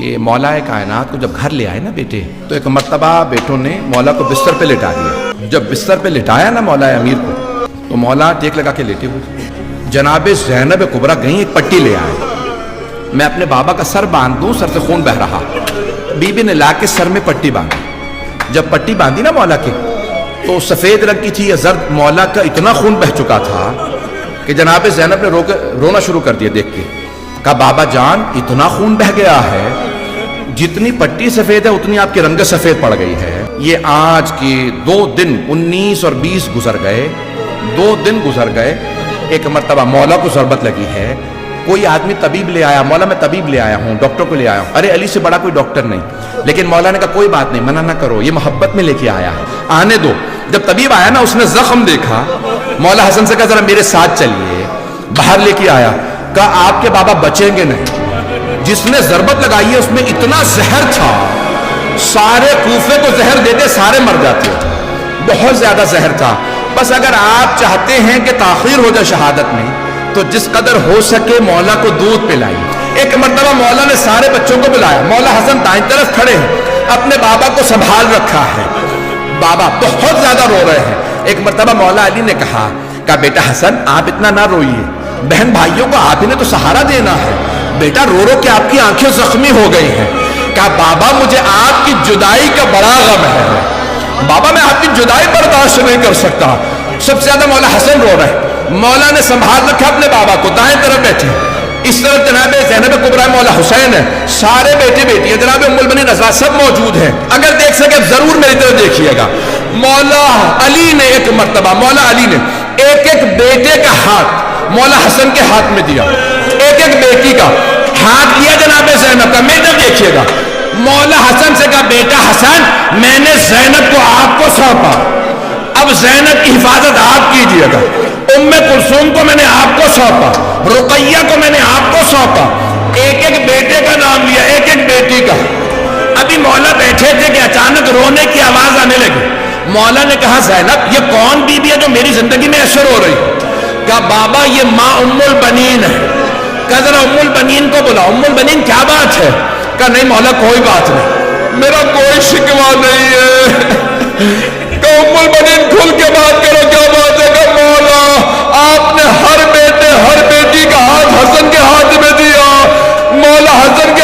کہ مولا کائنات کو جب گھر لے آئے نا بیٹے، تو ایک مرتبہ بیٹوں نے مولا کو بستر پہ لٹا دیا۔ جب بستر پہ لٹایا نا مولا امیر کو، تو مولا ٹیک لگا کے لیٹے ہوئے، جناب زینب کبریٰ گئیں ایک پٹی لے آئے، میں اپنے بابا کا سر باندھ دوں، سر سے خون بہ رہا۔ بی بی نے لا کے سر میں پٹی باندھی۔ جب پٹی باندھی نا مولا کے، تو سفید رنگ کی تھی یا زرد، مولا کا اتنا خون بہ چکا تھا کہ جناب زینب نے رونا شروع کر دیا دیکھ کے۔ کہا بابا جان اتنا خون بہ گیا ہے، جتنی پٹی سفید ہے اتنی آپ کی رنگت سفید پڑ گئی ہے۔ یہ آج کے 2 دن 19 اور 20 گزر گئے، 2 دن گزر گئے، ایک مرتبہ مولا کو ضربت لگی ہے، کوئی آدمی طبیب لے آیا، مولا میں طبیب لے آیا ہوں، ڈاکٹر کو لے آیا ہوں، ارے علی سے بڑا کوئی ڈاکٹر نہیں، لیکن مولا نے کہا کوئی بات نہیں، منع نہ کرو، یہ محبت میں لے کے آیا ہے، آنے دو۔ جب طبیب آیا نا، اس نے زخم دیکھا، مولا حسن سے کہا ذرا میرے ساتھ چلیے، باہر لے کے آیا، کہا آپ کے بابا بچیں گے نہیں، جس نے ضربت لگائی ہے اس میں اتنا زہر تھا، سارے کوفے کو زہر دیتے سارے مر جاتے، بہت زیادہ زہر تھا۔ بس اگر آپ چاہتے ہیں کہ تاخیر ہو جائے شہادت میں، تو جس قدر ہو سکے مولا کو دودھ پلائیے۔ ایک مرتبہ مولا نے سارے بچوں کو بلایا، مولا حسن دائیں طرف کھڑے ہیں، اپنے بابا کو سنبھال رکھا ہے، بابا بہت زیادہ رو رہے ہیں۔ ایک مرتبہ مولا علی نے کہا بیٹا حسن آپ اتنا نہ روئیے، بہن بھائیوں کو آپ ہی نے تو سہارا دینا ہے، بیٹا رو رو کے آپ کی آنکھیں زخمی ہو گئی ہیں۔ کہا بابا مجھے آپ کی جدائی کا بڑا غم ہے، بابا میں آپ کی جدائی برداشت نہیں کر سکتا۔ سب سے زیادہ مولا حسن رو رہے ہیں، مولا نے سنبھال رکھا اپنے بابا کو، دائیں طرف بیٹھے، اس طرف جناب زینب کبریٰ مولا حسین ہے، سارے بیٹے بیٹی جناب ام المؤمنین رضا سب موجود ہیں۔ اگر دیکھ سکے ضرور میری طرف دیکھیے گا۔ مولا علی نے ایک مرتبہ، مولا علی نے ایک ایک بیٹے کا ہاتھ مولا حسن کے ہاتھ میں دیا، ایک ایک بیٹی کا ہاتھ لیا جناب زینب کا، میری طرف دیکھیے گا۔ مولا حسن سے کہا بیٹا حسن میں نے زینب کو آپ کو سونپا، اب زینب کی حفاظت آپ کیجئے گا، ام کلثوم کو میں نے آپ کو سونپا، رقیہ کو میں نے آپ کو سونپا، ایک ایک بیٹے کا نام لیا، ایک ایک بیٹی کا۔ ابھی مولا بیٹھے تھے کہ اچانک رونے کی آواز آنے لگی۔ مولا نے کہا زینب یہ کون بی بی ہے جو میری زندگی میں اثر ہو رہی؟ کہا بابا یہ ماں ام البنین ہے۔ کہا ذرا ام البنین کو بلا، ام البنین کیا بات ہے؟ کہا نہیں مولا کوئی بات نہیں، میرا کوئی شکوہ نہیں ہے۔ کہ ام البنین کھل کے بات کرو، کیا بات ہے؟ کہ مولا آپ نے ہر بیٹے ہر بیٹی کا ہاتھ حسن کے ہاتھ میں دیا، مولا حسن کے